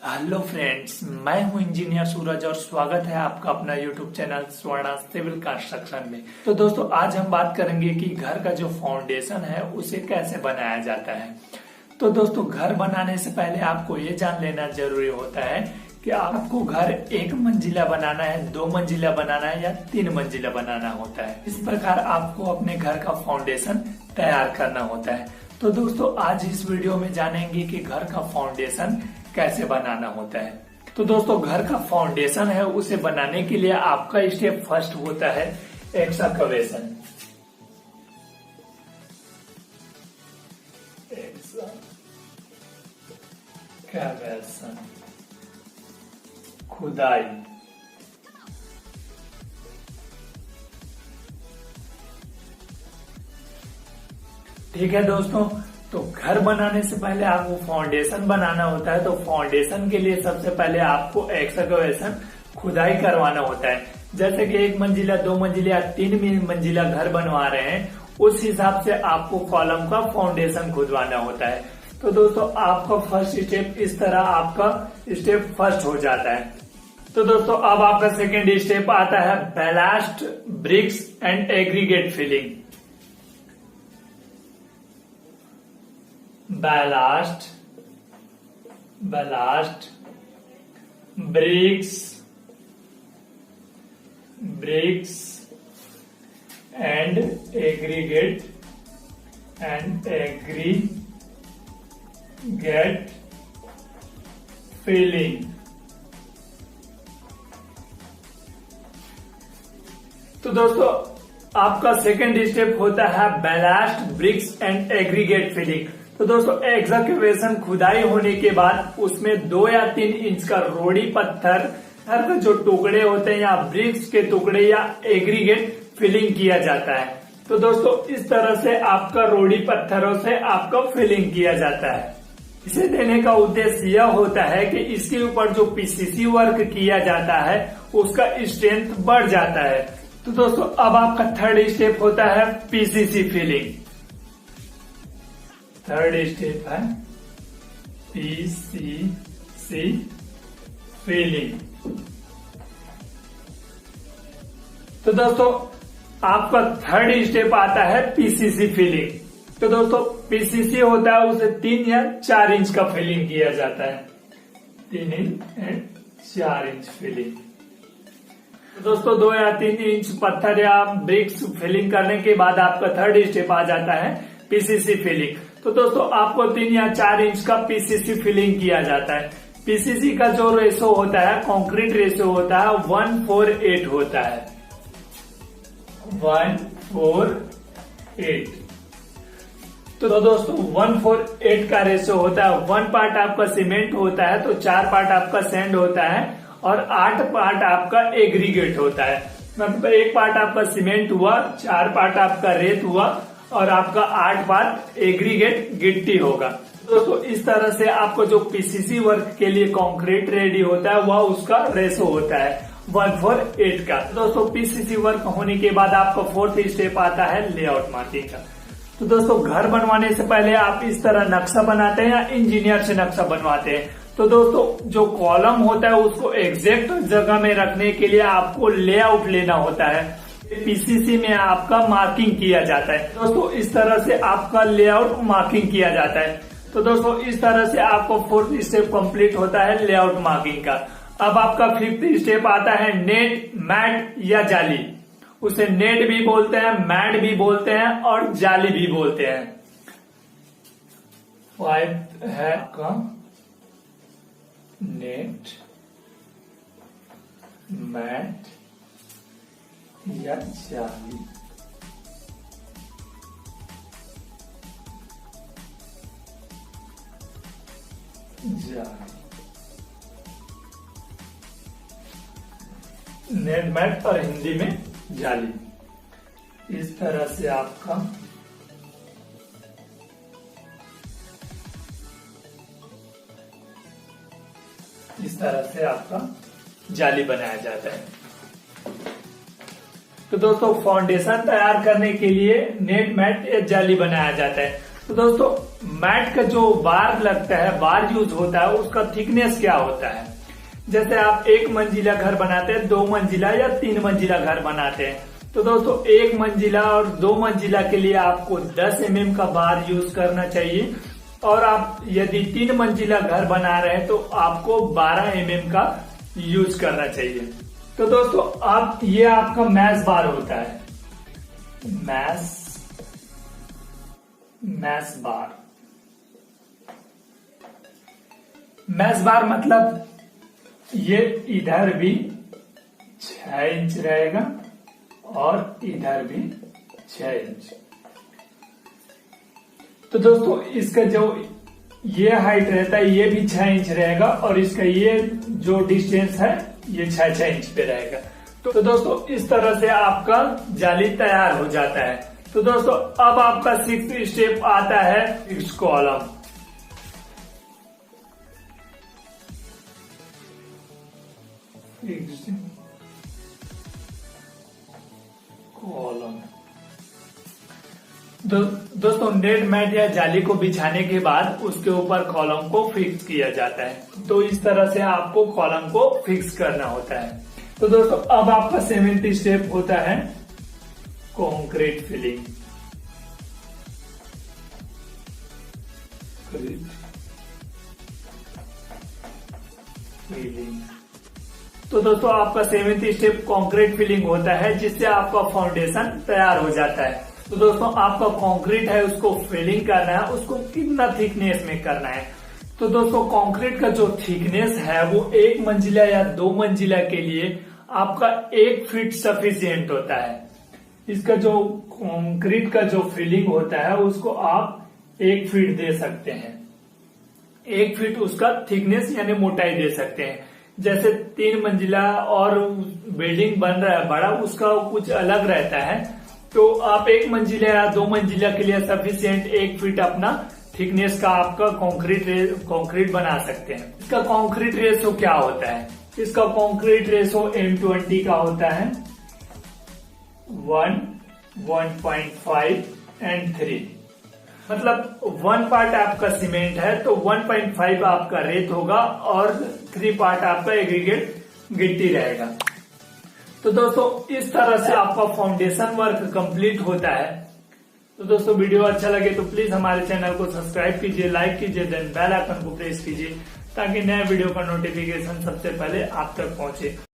Hello friends, मैं हूं engineer सूरज और स्वागत है आपका अपना यूट्यूब चैनल स्वर्ण सिविल कंस्ट्रक्शन में। तो दोस्तों, आज हम बात करेंगे कि घर का जो फाउंडेशन है उसे कैसे बनाया जाता है। तो दोस्तों, घर बनाने से पहले आपको ये जान लेना जरूरी होता है कि आपको घर एक मंजिला बनाना है, 2 मंजिला बनाना है या 3 मंजिला बनाना होता है। इस प्रकार आपको अपने घर का फाउंडेशन तैयार करना होता है। तो दोस्तों, आज इस वीडियो में जानेंगे कि घर का फाउंडेशन कैसे बनाना होता है। तो दोस्तों, घर का फाउंडेशन है उसे बनाने के लिए आपका स्टेप फर्स्ट होता है एक्सकवेशन। खुदाई। ठीक है दोस्तों, तो घर बनाने से पहले आपको फाउंडेशन बनाना होता है। तो फाउंडेशन के लिए सबसे पहले आपको एक्सकवेशन खुदाई करवाना होता है। जैसे कि 1 मंजिला, 2 मंजिला या 3 मंजिला घर बनवा रहे हैं, उस हिसाब से आपको कॉलम का फाउंडेशन खुदवाना होता है। तो दोस्तों, आपका फर्स्ट स्टेप इस तरह आपका स्टेप फर्स्ट हो जाता है। तो दोस्तों, अब आपका सेकेंड स्टेप आता है ballast, bricks and aggregate filling. Ballast, bricks and aggregate filling. तो दोस्तों, आपका सेकेंड स्टेप होता है ballast, bricks and aggregate filling. तो दोस्तों, एक्सकवेशन खुदाई होने के बाद उसमें 2 या 3 इंच का रोड़ी पत्थर का जो टुकड़े होते हैं या ब्रिक्स के टुकड़े या एग्रीगेट फिलिंग किया जाता है। तो दोस्तों, इस तरह से आपका रोड़ी पत्थरों से आपका फिलिंग किया जाता है। इसे देने का उद्देश्य यह होता है कि इसके ऊपर जो पीसीसी वर्क किया जाता है उसका स्ट्रेंथ बढ़ जाता है। तो दोस्तों, अब आपका थर्ड स्टेप होता है पीसीसी फिलिंग। थर्ड स्टेप है पीसीसी फिलिंग। तो दोस्तों, आपका थर्ड स्टेप आता है पीसीसी फिलिंग। तो दोस्तों, पीसीसी होता है उसे 3 या 4 इंच का फिलिंग किया जाता है। 3 इंच एंड 4 इंच फिलिंग। तो दोस्तों, 2 या 3 इंच पत्थर या ब्रिक्स फिलिंग करने के बाद आपका थर्ड स्टेप आ जाता है पीसीसी फिलिंग। तो दोस्तों, आपको 3 या 4 इंच का पीसीसी फिलिंग किया जाता है। पीसीसी का जो रेशो होता है, कंक्रीट रेशो होता है 1:4:8 होता है। 1:4:8। तो दोस्तों, 1:4:8 का रेशो होता है। 1 पार्ट आपका सीमेंट होता है, तो 4 पार्ट आपका सैंड होता है और 8 पार्ट आपका एग्रीगेट होता है। मतलब 1 पार्ट आपका सीमेंट हुआ, 4 पार्ट आपका रेत हुआ और आपका 8 पार्ट एग्रीगेट गिट्टी होगा। दोस्तों, इस तरह से आपको जो पीसीसी वर्क के लिए कंक्रीट रेडी होता है वह उसका रेशो होता है 1:4:8 का। दोस्तों, पीसीसी वर्क होने के बाद आपका फोर्थ स्टेप आता है लेआउट मार्किंग का। तो दोस्तों, घर बनवाने से पहले आप इस तरह नक्शा बनाते हैं या इंजीनियर से नक्शा बनवाते हैं। तो दोस्तों, जो कॉलम होता है उसको एग्जैक्ट जगह में रखने के लिए आपको लेआउट लेना होता है। पीसीसी में आपका मार्किंग किया जाता है। दोस्तों, इस तरह से आपका लेआउट मार्किंग किया जाता है। तो दोस्तों, इस तरह से आपको फोर्थ स्टेप कंप्लीट होता है लेआउट मार्किंग का। अब आपका फिफ्थ स्टेप आता है नेट, मैट या जाली। उसे नेट भी बोलते हैं, मैट भी बोलते हैं और जाली भी बोलते हैं। फाइव है का नेट, मैट या जाली। नेट, मैट और हिंदी में जाली। इस तरह से आपका जाली बनाया जाता है। तो दोस्तों फाउंडेशन तैयार करने के लिए नेट मैट या जाली बनाया जाता है। तो दोस्तों मैट का जो बार लगता है, बार यूज होता है, उसका थिकनेस क्या होता है। जैसे आप 1 मंजिला घर बनाते हैं, 2 मंजिला या 3 मंजिला घर बनाते हैं, तो दोस्तों 1 मंजिला और 2 मंजिला के लिए आपको 10 mm का बार यूज करना चाहिए, और आप यदि 3 मंजिला घर बना रहे हैं तो आपको 12 mm का यूज करना चाहिए। तो दोस्तों आप ये आपका मैश बार होता है, मैश बार मतलब ये इधर भी 6 इंच रहेगा और इधर भी 6 इंच। तो दोस्तों इसका जो ये हाइट रहता है ये भी 6 इंच रहेगा, और इसका ये जो डिस्टेंस है ये 6 इंच पे रहेगा। तो दोस्तों इस तरह से आपका जाली तैयार हो जाता है। तो दोस्तों अब आपका 6th स्टेप आता है फिक्स्ड कॉलम। दोस्तों नेट मैट या जाली को बिछाने के बाद उसके ऊपर कॉलम को फिक्स किया जाता है। तो इस तरह से आपको कॉलम को फिक्स करना होता है। तो दोस्तों अब आपका 7th स्टेप होता है कंक्रीट फिलिंग। तो दोस्तों आपका 7th स्टेप कंक्रीट फिलिंग होता है, जिससे आपका फाउंडेशन तैयार हो जाता है। तो दोस्तों आपका कंक्रीट है उसको फिलिंग करना है, उसको कितना थिकनेस में करना है। तो दोस्तों कंक्रीट का जो थिकनेस है वो 1 मंजिला या 2 मंजिला के लिए आपका 1 फीट सफिशियंट होता है। इसका जो कंक्रीट का जो फिलिंग होता है उसको आप 1 फीट दे सकते हैं, 1 फीट उसका थिकनेस यानी मोटाई दे सकते हैं। जैसे 3 मंजिला और बिल्डिंग बन रहा है बड़ा, उसका कुछ अलग रहता है। तो आप 1 मंजिला या 2 मंजिला के लिए सफिशियंट 1 फीट अपना थिकनेस का आपका कंक्रीट बना सकते हैं। इसका कंक्रीट रेशो क्या होता है? इसका कंक्रीट रेशो M20 का होता है 1, 1.5 एंड 3। मतलब 1 पार्ट आपका सीमेंट है तो 1.5 आपका रेत होगा और 3 पार्ट आपका एग्रीगेट गिट्टी रहेगा। तो दोस्तों इस तरह से आपका फाउंडेशन वर्क कंप्लीट होता है। तो दोस्तों वीडियो अच्छा लगे तो प्लीज हमारे चैनल को सब्सक्राइब कीजिए, लाइक कीजिए, देन बेल आइकन को प्रेस कीजिए ताकि नए वीडियो का नोटिफिकेशन सबसे पहले आप तक पहुंचे।